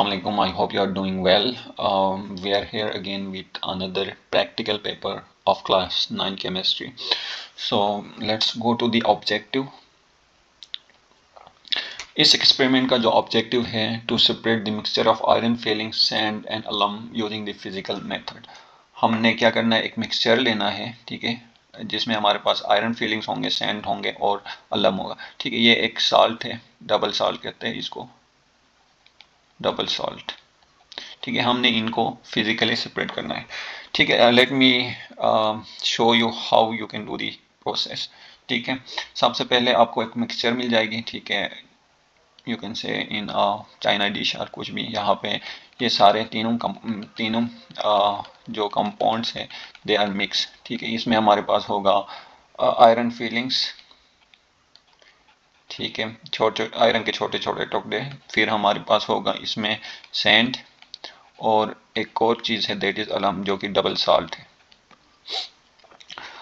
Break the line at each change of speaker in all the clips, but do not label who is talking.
Assalamualaikum. I hope you are doing well. We are here again with another practical paper of class 9 chemistry. So let's go to the objective. इस experiment का जो objective है to separate the mixture of iron filling sand and alum using the physical method. हमने क्या करना है, एक mixture लेना है, ठीक है, जिसमें हमारे पास आयरन फिलिंग्स होंगे, सैंड होंगे और अलम होगा, ठीक है। ये एक साल्ट है, डबल साल्ट कहते हैं इसको, डबल साल्ट, ठीक है। हमने इनको फिजिकली सेपरेट करना है, ठीक है। Let me show you how you can do the process, ठीक है। सबसे पहले आपको एक मिक्सचर मिल जाएगी, ठीक है, you can say in China dish और कुछ भी। यहाँ पे ये सारे तीनों जो कंपाउंड्स हैं दे आर मिक्स, ठीक है। इसमें हमारे पास होगा आयरन फिलिंग्स, ठीक है, छोटे आयरन के छोटे छोटे टुकड़े। फिर हमारे पास होगा इसमें सैंड और एक और चीज़ है दैट इज़ अलम, जो कि डबल साल्ट है।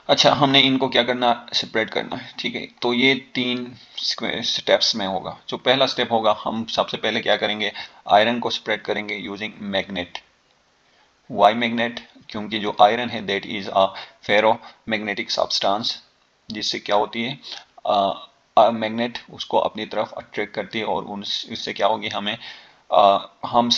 अच्छा, हमने इनको क्या करना, सेपरेट करना है, ठीक है। तो ये तीन स्टेप्स में होगा। जो पहला स्टेप होगा, हम सबसे पहले क्या करेंगे, आयरन को सेपरेट करेंगे यूजिंग मैग्नेट। Y magnet? क्योंकि जो आयरन है that is a ferro magnetic substance, जिससे क्या होती है, मैग्नेट उसको अपनी तरफ अट्रैक्ट करती है और उससे क्या होगी, हमें हम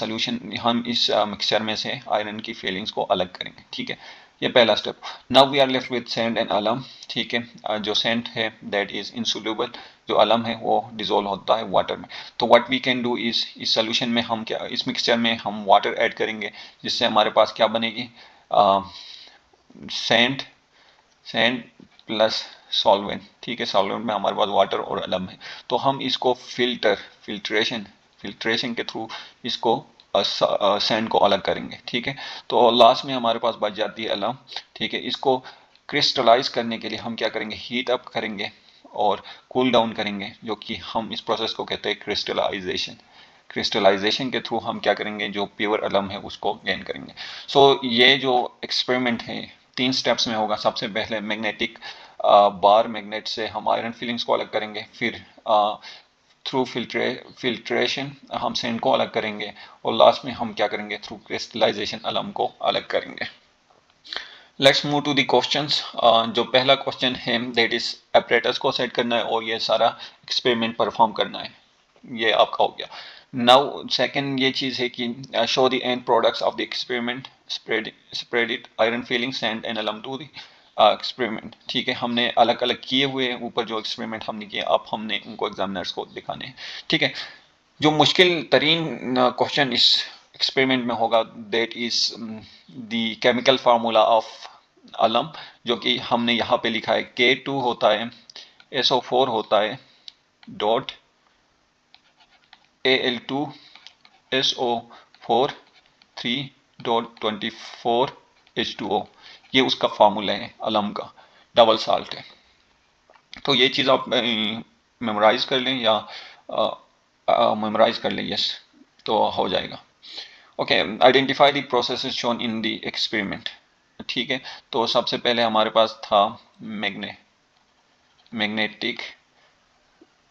इस मिक्सचर में से आयरन की फीलिंग्स को अलग करेंगे, ठीक है। ये पहला step. Now we are left with sand and alum, ठीक है। जो सैंड है दैट इज इनसोल्यूबल, जो अलम है वो डिजोल्व होता है वाटर में। तो what we can do is, इस सोल्यूशन में हम क्या, इस मिक्सचर में हम वाटर ऐड करेंगे, जिससे हमारे पास क्या बनेगी, सैंड सैंड प्लस सॉल्वेंट, ठीक है। सॉल्वेंट में हमारे पास वाटर और अलम है। तो हम इसको फिल्ट्रेशन के थ्रू इसको सैंड को अलग करेंगे, ठीक है। तो लास्ट में हमारे पास बच जाती है अलम, ठीक है। इसको क्रिस्टलाइज करने के लिए हम क्या करेंगे, हीट अप करेंगे और कूल डाउन करेंगे, जो कि हम इस प्रोसेस को कहते हैं क्रिस्टलाइजेशन। क्रिस्टलाइजेशन के थ्रू हम क्या करेंगे, जो प्योर अलम है उसको गेन करेंगे। सो ये जो एक्सपेरिमेंट है तीन स्टेप्स में होगा। सबसे पहले मैग्नेटिक बार मैग्नेट से हम आयरन फिलिंग्स को अलग करेंगे, फिर थ्रू फिल्ट्रेशन हम सैंड को अलग करेंगे, और लास्ट में हम क्या करेंगे, थ्रू क्रिस्टलाइजेशन अलम को अलग करेंगे। Let's move to the questions. जो पहला क्वेश्चन है दैट इज एपरेटस को सेट करना है और ये सारा एक्सपेरिमेंट परफॉर्म करना है, ये आपका हो गया। नाउ सेकंड ये चीज़ है कि show the end products of the experiment, spread it iron filling sand and अलम टू द एक्सपेरिमेंट, ठीक है। हमने अलग अलग किए हुए हैं ऊपर जो एक्सपेरिमेंट हमने किए, अब हमने उनको एग्जामिनर्स को दिखाने हैं, ठीक है। जो मुश्किल तरीन क्वेश्चन इस एक्सपेरिमेंट में होगा that is the chemical formula of अलम, जो कि हमने यहाँ पे लिखा है K2 होता है, SO4 होता है, डॉट Al2 SO4 3.24 H2O। ये उसका फार्मूला है अलम का, डबल साल्ट है। तो ये चीज़ आप मेमोराइज कर लें या मेमोराइज कर लें, यस, तो हो जाएगा। Okay, identify the processes shown in the experiment, ठीक है। तो सबसे पहले हमारे पास था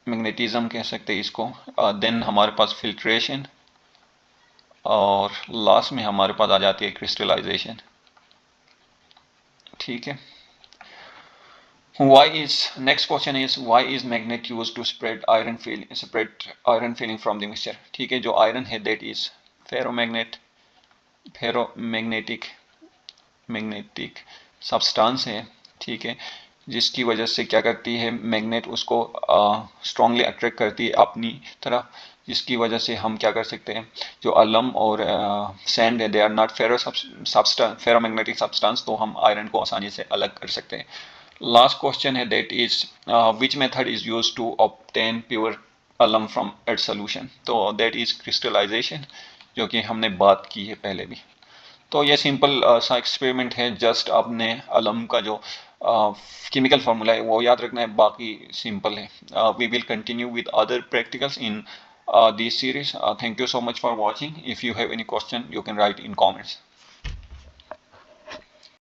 मैग्नेटिज्म कह सकते हैं इसको, देन हमारे पास फिल्ट्रेशन, और लास्ट में हमारे पास आ जाती है क्रिस्टलाइजेशन, ठीक है। Next question is why is magnet used to separate iron filling from the mixture, ठीक है। जो आयरन है that is मैग्नेटिक सब्सटेंस है, ठीक है, जिसकी वजह से क्या करती है, मैग्नेट उसको स्ट्रांगली अट्रैक्ट करती है अपनी तरफ, जिसकी वजह से हम क्या कर सकते हैं, जो अलम और सैंड है they are not ferromagnetic substance, तो हम आयरन को आसानी से अलग कर सकते हैं। लास्ट क्वेश्चन है that is which method is use to obtain pure alum from its solution, तो दैट इज क्रिस्टलाइजेशन, जो कि हमने बात की है पहले भी। तो ये सिंपल सा एक्सपेरिमेंट है, जस्ट आपने अलम का जो केमिकल फार्मूला है वो याद रखना है, बाकी सिंपल है। We will continue with other practicals in this series. Thank you so much for watching. If you have any question, you can write in comments.